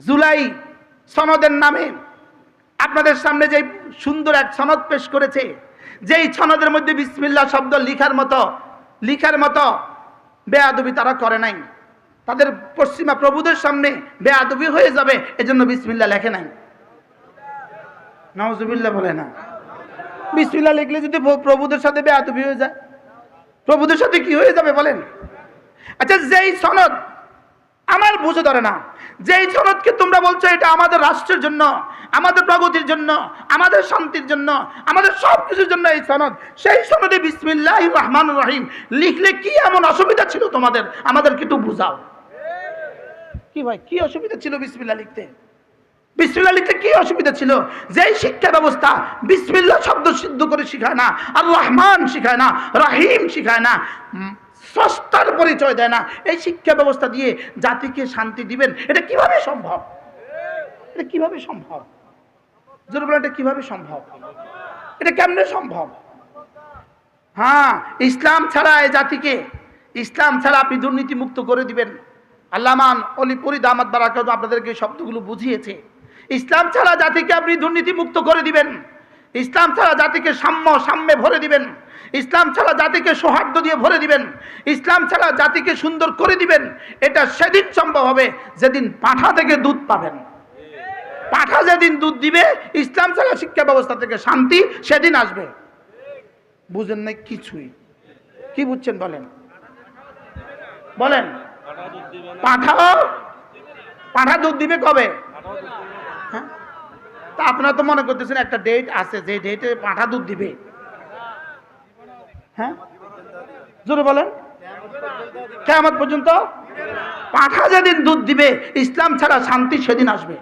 জুলাই সনদের নামে আপনাদের সামনে যে সুন্দর এক সনদ পেশ করেছে, যেই সনদের মধ্যে বিসমিল্লাহ শব্দ লিখার মতো বেয়াদবি তারা করে নাই। তাদের পশ্চিমা প্রভুদের সামনে বেয়াদবি হয়ে যাবে, এজন্য বিসমিল্লাহ লেখে নাই। নাউজুবিল্লাহ বলে না। বিসমিল্লাহ লিখলে যদি প্রভুদের সাথে বেয়াদবি হয়ে যায়, প্রভুদের সাথে কি হয়ে যাবে বলেন? আচ্ছা, যেই সনদ আমার বুঝে ধরে না, যেই সনদকে তোমরা বলছো এটা আমাদের রাষ্ট্রের জন্য, আমাদের প্রগতির জন্য, আমাদের শান্তির জন্য, আমাদের সব কিছুর জন্য এই সনদ, সেই সনদে বিসমিল্লাহির রহমানির রহিম লিখলে কি এমন অসুবিধা ছিল তোমাদের? আমাদেরকে একটু বুঝাও। কি ভাই, কি অসুবিধা ছিল বিসমিল্লাহ লিখতে? বিসমিল্লাহ লিখতে কি অসুবিধা ছিল? যেই শিক্ষা ব্যবস্থা বিসমিল্লাহ শব্দ সিদ্ধ করে শিখায় না, আর রহমান শিখায় না, রহিম শিখায় না, স্রষ্টার পরিচয় দেয় না, এই শিক্ষা ব্যবস্থা দিয়ে জাতিকে শান্তি দিবেন, এটা কিভাবে সম্ভব? এটা কিভাবে সম্ভব? জোরে বলেন, এটা কিভাবে সম্ভব? এটা কেমনে সম্ভব? হ্যাঁ, ইসলাম ছাড়া এই জাতিকে, ইসলাম ছাড়া আপনি দুর্নীতি মুক্ত করে দিবেন। আল্লামান অলিপুরি দামাত বারাকাত আপনাদেরকে শব্দগুলো বুঝিয়েছে। ইসলাম ছাড়া জাতিকে আপনি দুর্নীতি মুক্ত করে দিবেন, ইসলাম ছাড়া জাতিকে সাম্যে ভরে দিবেন, ইসলাম ছাড়া জাতিকে সৌহার্দ্য দিয়ে ভরে দিবেন, ইসলাম ছাড়া জাতিকে সুন্দর করে দিবেন। এটা সেদিন সম্ভব হবে যেদিন পাঁঠা থেকে দুধ পাবেন। পাঁঠা যেদিন দুধ দিবে, ইসলাম ছাড়া শিক্ষা ব্যবস্থা থেকে শান্তি সেদিন আসবে। বুঝেন নাই কিছুই? কি বুঝছেন বলেন? বলেন। পাঁঠা দুধ দিবে কবে? হ্যাঁ, তা আপনারা তো মনে করতেছেন একটা ডেট আছে যে ডেটে পাঁঠা দুধ দিবে। হ্যাঁ, জোরে বলেন। কিয়ামত পর্যন্ত পাঁঠা যেদিন দুধ দিবে, ইসলাম ছাড়া শান্তি সেদিন আসবে।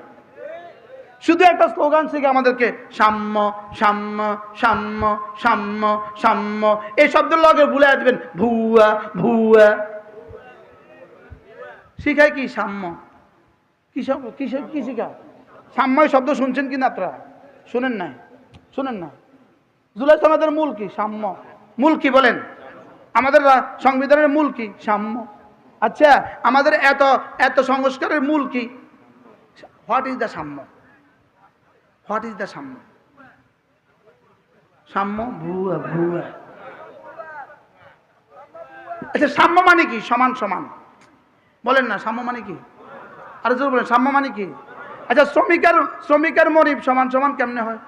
শুধু একটা স্লোগান শিখে আমাদেরকে সাম্য সাম্য সাম্য সাম্য সাম্য এই শব্দের লগে ভুলে আসবেন। ভুয়া ভুয়া শিখায় কি? সাম্য কি সব কি শিখা? সাম্য শব্দ শুনছেন কিনা আপনারা? শুনেন নাই? শুনেন না? জুলাই সনদের মূল কি? সাম্য। মূল কি বলেন? আমাদের সংবিধানের মূল কি? সাম্য। আচ্ছা, আমাদের এত এত সংস্কারের মূল কি? হোয়াট ইজ দ্য সাম্য? হোয়াট ইজ দ্য সাম্য? সাম্য ভুয়া ভুয়া। আচ্ছা, সাম্য মানে কি? সমান সমান বলেন না। সাম্য মানে কি? আর জোর বলেন, সাম্য মানে কি? আচ্ছা, শ্রমিকের মনিব সমান সমান কেমনে হয়?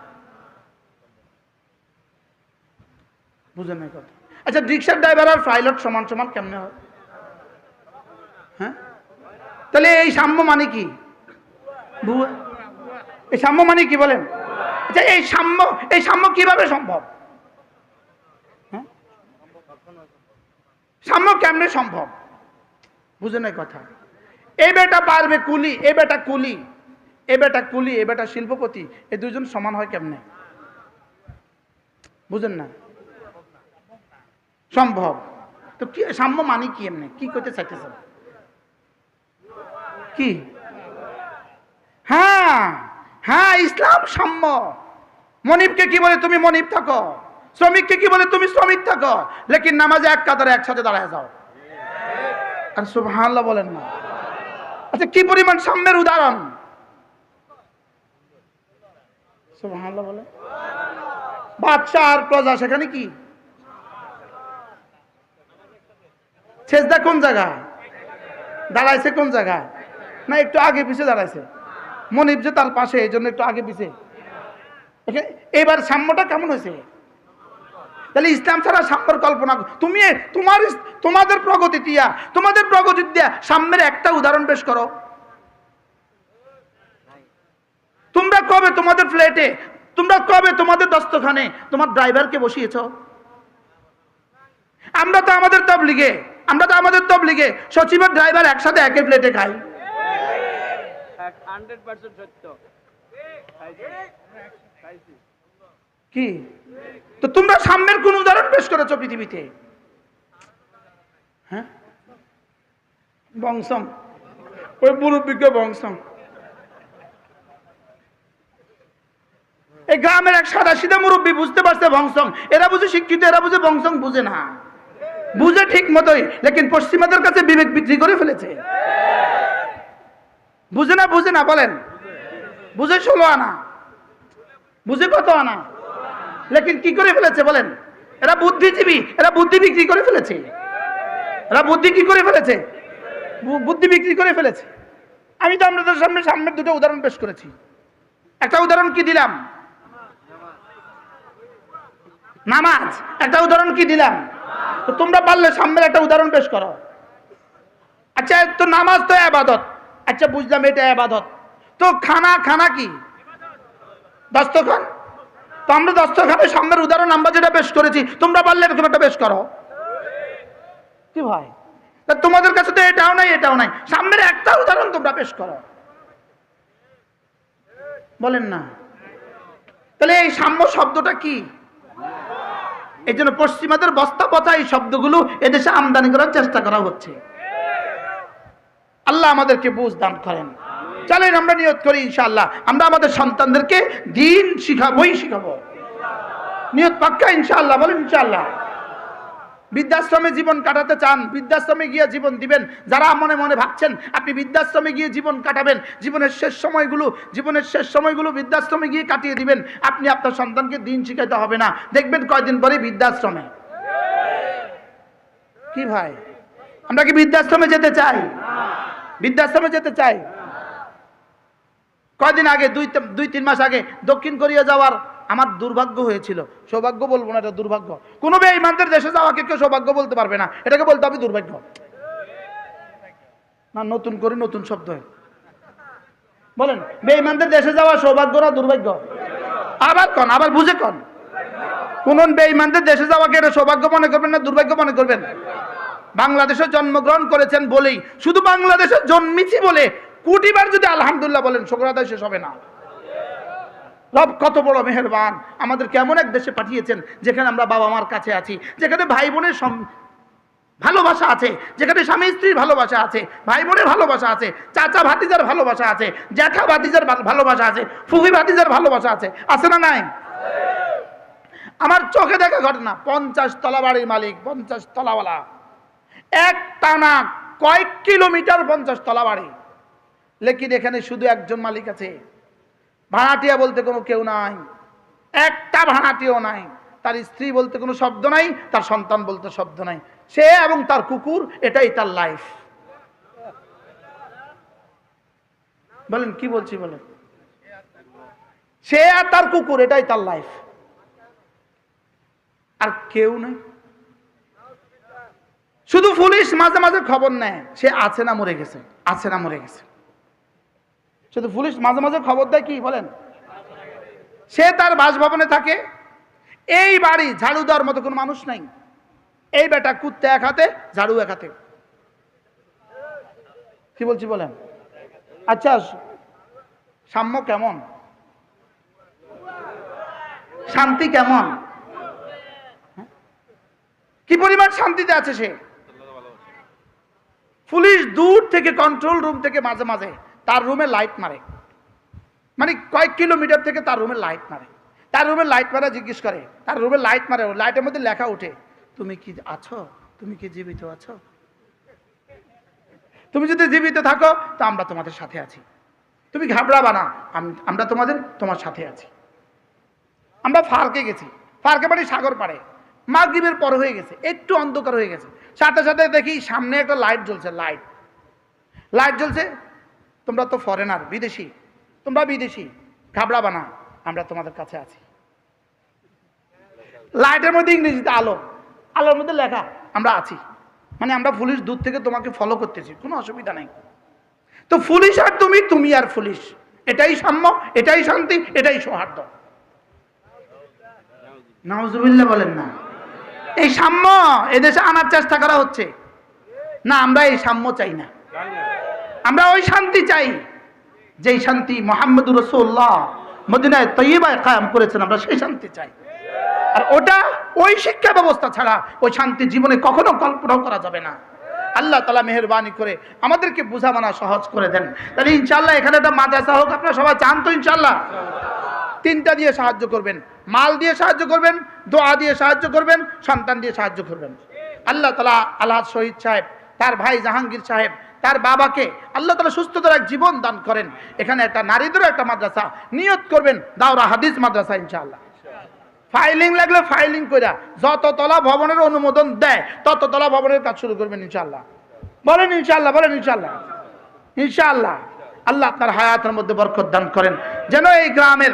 বুঝেন না কথা? আচ্ছা, রিক্সার ড্রাইভার আর পাইলট সমান সমান কেমনে হয়? হ্যাঁ, তাহলে এই সাম্য মানে কি? ভুয়া। এই সাম্য মানে কি বলেন? আচ্ছা, এই সাম্য কিভাবে সম্ভব? হ্যাঁ, সাম্য কেমনে সম্ভব? বুঝেন না কথা? এই বেটা পারবে কুলি, এ বেটা কুলি, এ বেটা কুলি, এ বেটা শিল্পপতি, এই দুজন সমান হয় কেমনে? বুঝেন না? সম্ভব। তো কি সাম্য মানে কি? এমনি কি করতে চাইতেছেন? কি? হ্যাঁ হ্যাঁ, ইসলাম সাম্য। মনিবকে কি বলে? তুমি মনিব থাকো। শ্রমিককে কি বলে? তুমি শ্রমিক থাকো। লেকিন নামাজে এক কাতারে একসাথে দাঁড়ায় যাও। আর সুবহানাল্লাহ বলেন না? আচ্ছা, কি পরিমাণ সাম্যের উদাহরণ! সুবহানাল্লাহ বলে। বাদশা আর প্রজা, সেখানে কি সেজদা কোন জায়গায় দাঁড়াইছে? কোন জায়গায়? না একটু আগে পিছে দাঁড়াইছে। মনিব যে তার পাশে, এই জন্য একটু আগে পিছে। এবার সাম্যটা কেমন হয়েছে? তাহলে ইসলাম ছাড়া সাম্যের কল্পনা তুমি তোমাদের প্রগতি দিয়া সাম্যের একটা উদাহরণ পেশ করো। তোমরা কবে তোমাদের ফ্ল্যাটে, তোমরা কবে তোমাদের দস্তখানে তোমার ড্রাইভারকে বসিয়েছ? আমরা তো আমাদের তবলিগে সচিবের ড্রাইভার একসাথে একই প্লেটে খাই। 100% সত্য। কি? তো তোমরা সাম্যের কোন উদাহরণ পেশ করেছো পৃথিবীতে? হ্যাঁ, বংশম, ওই মুরব্বীকে বংশম। এই গ্রামের এক সাদা সিধা মুরব্বী বুঝতে পারছে বংশম। এরা বুঝে শিক্ষিত, এরা বুঝে বংশম বুঝে না। বুঝে ঠিক মতোই, লেকিন পশ্চিমাদের কাছে বিবেক বিক্রি করে ফেলেছে। বুঝে না বলেন, বুঝে 16 আনা, বুঝে কত আনা, লেকিন কি করে ফেলেছে বলেন? এরা বুদ্ধিজীবী, এরা বুদ্ধি বিক্রি করে ফেলেছে, এরা বুদ্ধি কি করে ফেলেছে? বুদ্ধি বিক্রি করে ফেলেছে। আমি তো আপনাদের সামনে দুটো উদাহরণ পেশ করেছি। একটা উদাহরণ কি দিলাম? নামাজ। একটা উদাহরণ কি দিলাম? তো তোমরা পারলে সামনের একটা উদাহরণ পেশ করো। আচ্ছা, তো নামাজ তো ইবাদত, আচ্ছা বুঝলাম এটা ইবাদত, তো খানা কি? দস্তরখান। তো আমরা দস্তরখানের সামনের উদাহরণ আমরা যেটা পেশ করেছি, তোমরা পারলে এরকম একটা পেশ করো। কি ভাই, তোমাদের কাছে তো এটাও নাই, সামনের একটা উদাহরণ তোমরা পেশ করো, বলেন না? তাহলে এই সাম্য শব্দটা কি? এই জন্য পশ্চিমাদের বস্তা পচা এই শব্দগুলো এদেশে আমদানি করার চেষ্টা করা হচ্ছে। আল্লাহ আমাদেরকে বুঝ দান করেন। চলেন আমরা নিয়ত করি, ইনশাআল্লাহ আমরা আমাদের সন্তানদেরকে দ্বীন শিখাবো। নিয়ত পাক্কা ইনশাআল্লাহ, বলেন ইনশাআল্লাহ। বৃদ্ধাশ্রমে জীবন কাটাতে চান, বৃদ্ধাশ্রমে গিয়ে জীবন দিবেন। যারা মনে মনে ভাবছেন আপনি বৃদ্ধাশ্রমে গিয়ে জীবন কাটাবেন, জীবনের শেষ সময়গুলো বৃদ্ধাশ্রমে গিয়ে কাটিয়ে দিবেন, আপনি আপনার সন্তানকে দ্বীন শিখাইতে হবে না। দেখবেন কয়দিন পরে বৃদ্ধাশ্রমে। কি ভাই, আমরা কি বৃদ্ধাশ্রমে যেতে চাই? বৃদ্ধাশ্রমে যেতে চাই? কয়দিন আগে, 2-3 মাস আগে দক্ষিণ কোরিয়া যাওয়ার আমার দুর্ভাগ্য হয়েছিল। সৌভাগ্য বলবো না, এটা দুর্ভাগ্য। কোনো বেঈমানদের দেশে যাওয়াকে কেউ সৌভাগ্য বলতে পারবে না, এটাকে বলতে হবে দুর্ভাগ্য। না, নতুন করে নতুন শব্দ বলেন, বেঈমানদের দেশে যাওয়া সৌভাগ্য না দুর্ভাগ্য? আবার বুঝে কন, কোন বেঈমানদের দেশে যাওয়াকে এটা সৌভাগ্য মনে করবেন না দুর্ভাগ্য মনে করবেন? বাংলাদেশে জন্মগ্রহণ করেছেন বলেই, শুধু বাংলাদেশে জন্মেছি বলে কোটিবার যদি আলহামদুলিল্লাহ বলেন, শুকর আদায় শেষ হবে না। রব কত বড় মেহেরবান, আমাদের কেমন এক দেশে পাঠিয়েছেন যেখানে আমরা বাবা মার কাছে আছি, যেখানে ভাই বোনের ভালোবাসা আছে, যেখানে স্বামী স্ত্রীর ভালোবাসা আছে, ভাই বোনের ভালোবাসা আছে, চাচা ভাতিজার ভালোবাসা আছে, জ্যাঠা ভাতিজার ভালোবাসা আছে, ফুফি ভাতিজার ভালোবাসা আছে, আছে না নাই? আমার চোখে দেখা ঘটনা, 50 তলা বাড়ির মালিক, 50 তলাওয়ালা, এক টানা কয়েক কিলোমিটার 50 তলা বাড়ি, লেকিন এখানে শুধু একজন মালিক আছে, ভাড়াটিয়া বলতে কোনো কেউ নাই, একটা ভাড়াটিও নাই, তার স্ত্রী বলতে কোনো শব্দ নাই, তার সন্তান বলতে শব্দ নাই, সে এবং তার কুকুর, এটাই তার লাইফ। বলেন কি বলছি বলেন, সে আর তার কুকুর, এটাই তার লাইফ, আর কেউ নাই। শুধু পুলিশ মাঝে মাঝে খবর নেয় সে আছে না মরে গেছে, আছে না মরে গেছে, শুধু পুলিশ মাঝে মাঝে খবর দেয় কি বলেন, সে তার বাসভবনে থাকে। এই বাড়ি ঝাড়ু দেওয়ার মতো কোনো মানুষ নাই, এই বেটা কুত্তে এক হাতে, ঝাড়ু এক হাতে। কি বলছি বলেন? আচ্ছা, সাম্য কেমন, শান্তি কেমন, কি পরিমাণ শান্তিতে আছে সে? পুলিশ দূর থেকে, কন্ট্রোল রুম থেকে মাঝে মাঝে তার রুমে লাইট মারে, মানে কয়েক কিলোমিটার থেকে তার রুমে লাইট মারে, তার রুমে লাইট মারা জিজ্ঞেস করে, তার রুমে লাইট মারে, লাইটের মধ্যে লেখা ওঠে, তুমি কি আছো, তুমি কি জীবিত আছো? তুমি যদি জীবিত থাকো তো আমরা তোমাদের সাথে আছি, তুমি ঘাবড়াবা না, আমরা তোমার সাথে আছি। আমরা ফার্কে গেছি, ফার্কে মানে সাগর পাড়ে, মাগরিবের পর হয়ে গেছে, একটু অন্ধকার হয়ে গেছে, সাথে সাথে দেখি সামনে একটা লাইট জ্বলছে, লাইট জ্বলছে। তোমরা তো ফরেনার, বিদেশি, তোমরা বিদেশি, ঘাবড়াবা না, আমরা তোমাদের কাছে আছি। লাইটের মধ্যে ইংরেজিতে আলো, আলোর মধ্যে লেখা আমরা আছি, মানে আমরা পুলিশ দূর থেকে তোমাকে ফলো করতেছি, কোনো অসুবিধা নাই। তো পুলিশ আর তুমি আর পুলিশ, এটাই সাম্য, এটাই শান্তি, এটাই সৌহার্দ্য। নাউজুবিল্লাহ বলেন না। এই সাম্য এদেশে আনার চেষ্টা করা হচ্ছে না, আমরা এই সাম্য চাই না, আমরা ওই শান্তি চাই যেই শান্তি মুহাম্মদুর রাসূলুল্লাহ মদিনায় তয়্যিবায় কায়েম করেছেন, আমরা সেই শান্তি চাই। আর ওটা, ওই শিক্ষা ব্যবস্থা ছাড়া ওই শান্তি জীবনে কখনো কল্পনাও করা যাবে না। আল্লাহ তাআলা মেহেরবানি করে আমাদেরকে বুঝা মানা সহজ করে দেন। তাহলে ইনশাআল্লাহ এখানে একটা মাদ্রাসা হোক, আপনারা সবাই চান তো ইনশাআল্লাহ? 3টা দিয়ে সাহায্য করবেন, মাল দিয়ে সাহায্য করবেন, দোয়া দিয়ে সাহায্য করবেন, সন্তান দিয়ে সাহায্য করবেন। আল্লাহ তাআলা আলহাজ শহীদ সাহেব, তার ভাই জাহাঙ্গীর সাহেব, তার বাবাকে আল্লাহ তাআলা সুস্থতার এক জীবন দান করেন। এখানে একটা নারীদেরও একটা মাদ্রাসা নিয়ত করবেন, দাওরা হাদিস মাদ্রাসা ইনশাআল্লাহ। ফাইলিং লাগলে ফাইলিং কইরা যত তলা ভবনের অনুমোদন দেয় তত তলা ভবনের কাজ শুরু করবেন ইনশাআল্লাহ। বলেন ইনশাআল্লাহ, বলেন ইনশাআল্লাহ। ইনশাআল্লাহ আল্লাহ আপনার হায়াতের মধ্যে বরকত দান করেন, যেন এই গ্রামের